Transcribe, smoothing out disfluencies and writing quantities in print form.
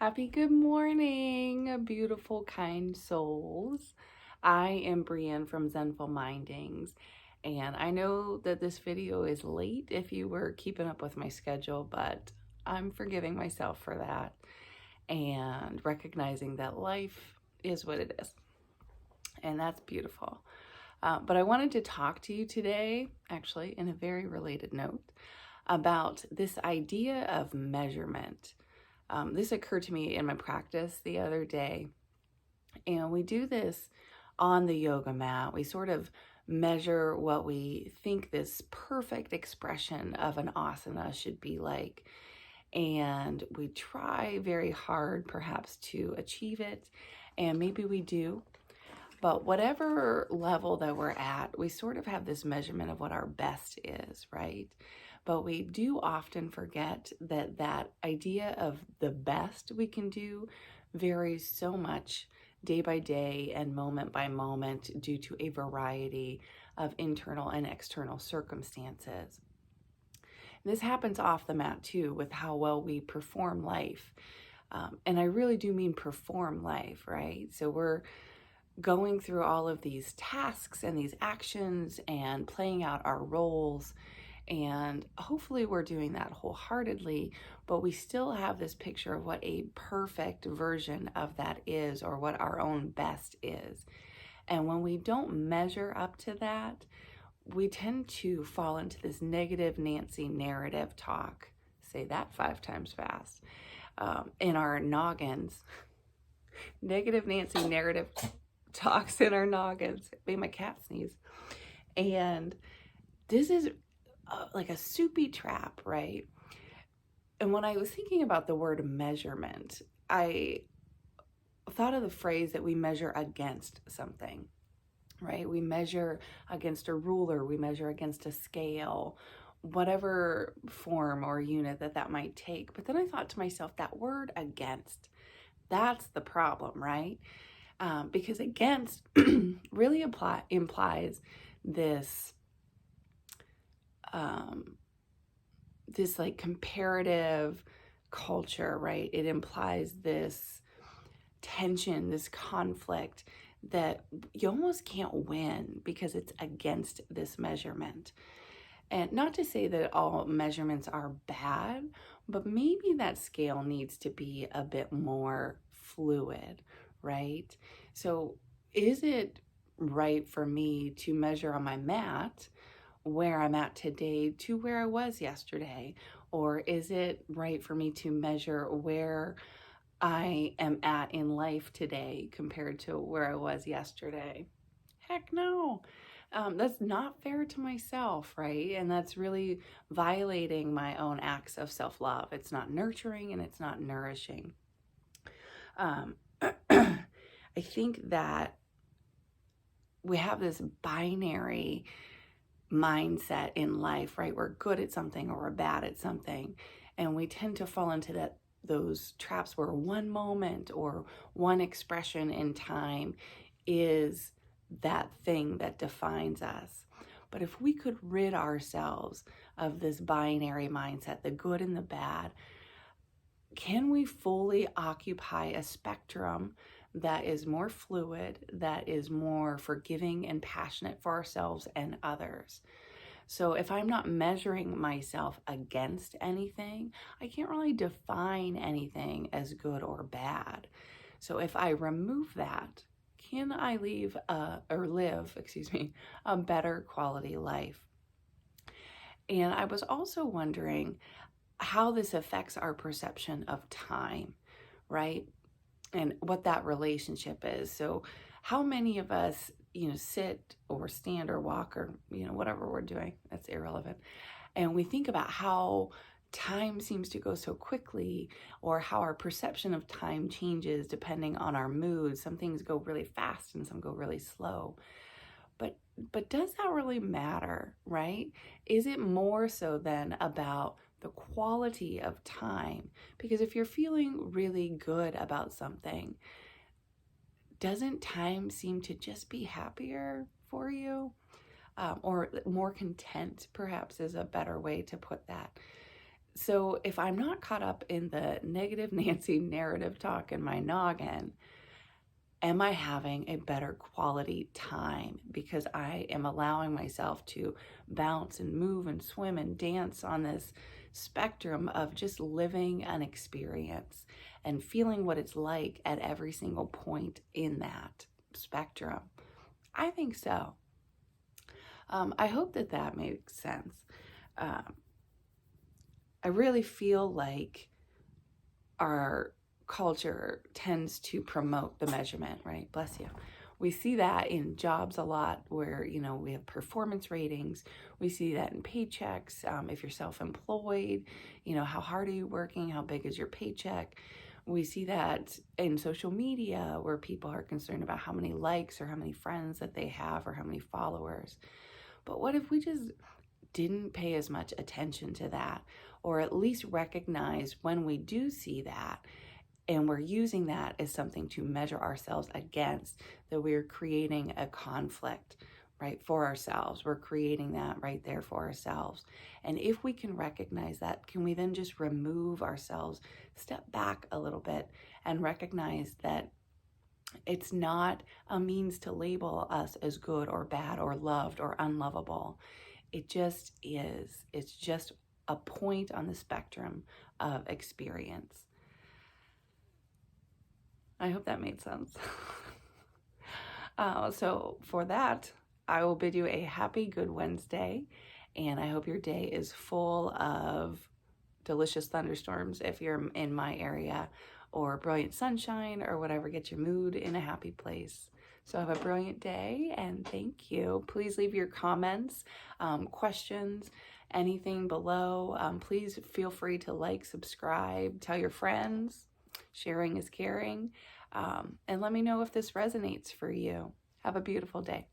Happy good morning, beautiful, kind souls. I am Brienne from Zenful Mindings, and I know that this video is late if you were keeping up with my schedule, but I'm forgiving myself for that and recognizing that life is what it is, and that's beautiful. But I wanted to talk to you today, actually, in a very related note, about this idea of measurement. This occurred to me in my practice the other day, and we do this on the yoga mat. We sort of measure what we think this perfect expression of an asana should be like, and we try very hard perhaps to achieve it, and maybe we do. But whatever level that we're at, we sort of have this measurement of what our best is, right? But we do often forget that that idea of the best we can do varies so much day by day and moment by moment due to a variety of internal and external circumstances. And this happens off the mat too with how well we perform life. And I really do mean perform life, right? So we're going through all of these tasks and these actions and playing out our roles, and hopefully we're doing that wholeheartedly, but we still have this picture of what a perfect version of that is, or what our own best is. And when we don't measure up to that, we tend to fall into this negative Nancy narrative talk, say that 5 times fast, in our noggins. Negative Nancy narrative talks in our noggins. Made my cat sneeze. And this is like a soupy trap, right? And when I was thinking about the word measurement, I thought of the phrase that we measure against something, right? We measure against a ruler, we measure against a scale, whatever form or unit that might take. But then I thought to myself, that word against, that's the problem, right? Because against really implies this this like comparative culture, right? It implies this tension, this conflict that you almost can't win because it's against this measurement. And not to say that all measurements are bad, but maybe that scale needs to be a bit more fluid, right? So is it right for me to measure on my mat where I'm at today to where I was yesterday? Or is it right for me to measure where I am at in life today compared to where I was yesterday? Heck no. That's not fair to myself, right? And that's really violating my own acts of self-love. It's not nurturing and it's not nourishing. I think that we have this binary mindset in life, right? We're good at something or we're bad at something. And we tend to fall into those traps where one moment or one expression in time is that thing that defines us. But if we could rid ourselves of this binary mindset, the good and the bad, can we fully occupy a spectrum that is more fluid, that is more forgiving and passionate for ourselves and others? So if I'm not measuring myself against anything, I can't really define anything as good or bad. So if I remove that, can I live a better quality life? And I was also wondering how this affects our perception of time, right? And what that relationship is. So how many of us, sit or stand or walk or, whatever we're doing, that's irrelevant. And we think about how time seems to go so quickly, or how our perception of time changes depending on our mood. Some things go really fast and some go really slow. But does that really matter, right? Is it more so then about the quality of time? Because if you're feeling really good about something, doesn't time seem to just be happier for you? Or more content, perhaps, is a better way to put that. So if I'm not caught up in the negative Nancy narrative talk in my noggin, am I having a better quality time because I am allowing myself to bounce and move and swim and dance on this spectrum of just living an experience and feeling what it's like at every single point in that spectrum? I think so. I hope that that makes sense. I really feel like our culture tends to promote the measurement, right? Bless you. We see that in jobs a lot where, you know, we have performance ratings. We see that in paychecks. If you're self-employed, you know, how hard are you working? How big is your paycheck? We see that in social media where people are concerned about how many likes or how many friends that they have or how many followers. But what if we just didn't pay as much attention to that, or at least recognize when we do see that and we're using that as something to measure ourselves against, that we're creating a conflict, right, for ourselves. We're creating that right there for ourselves. And if we can recognize that, can we then just remove ourselves, step back a little bit, and recognize that it's not a means to label us as good or bad or loved or unlovable. It just is. It's just a point on the spectrum of experience. I hope that made sense. So for that, I will bid you a happy Good Wednesday, and I hope your day is full of delicious thunderstorms if you're in my area, or brilliant sunshine, or whatever gets your mood in a happy place. So have a brilliant day, and thank you. Please leave your comments, questions, anything below. Please feel free to like, subscribe, tell your friends. Sharing is caring. And let me know if this resonates for you. Have a beautiful day.